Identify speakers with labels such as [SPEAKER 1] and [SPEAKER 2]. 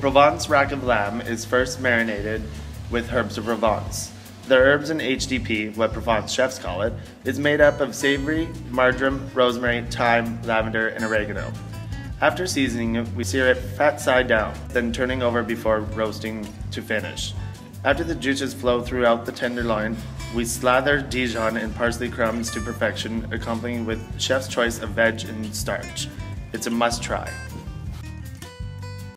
[SPEAKER 1] Provence rack of lamb is first marinated with herbs of Provence. The herbs in HDP, what Provence chefs call it, is made up of savory, marjoram, rosemary, thyme, lavender, and oregano. After seasoning it, we sear it fat side down, then turning over before roasting to finish. After the juices flow throughout the tenderloin, we slather Dijon and parsley crumbs to perfection, accompanied with chef's choice of veg and starch. It's a must try.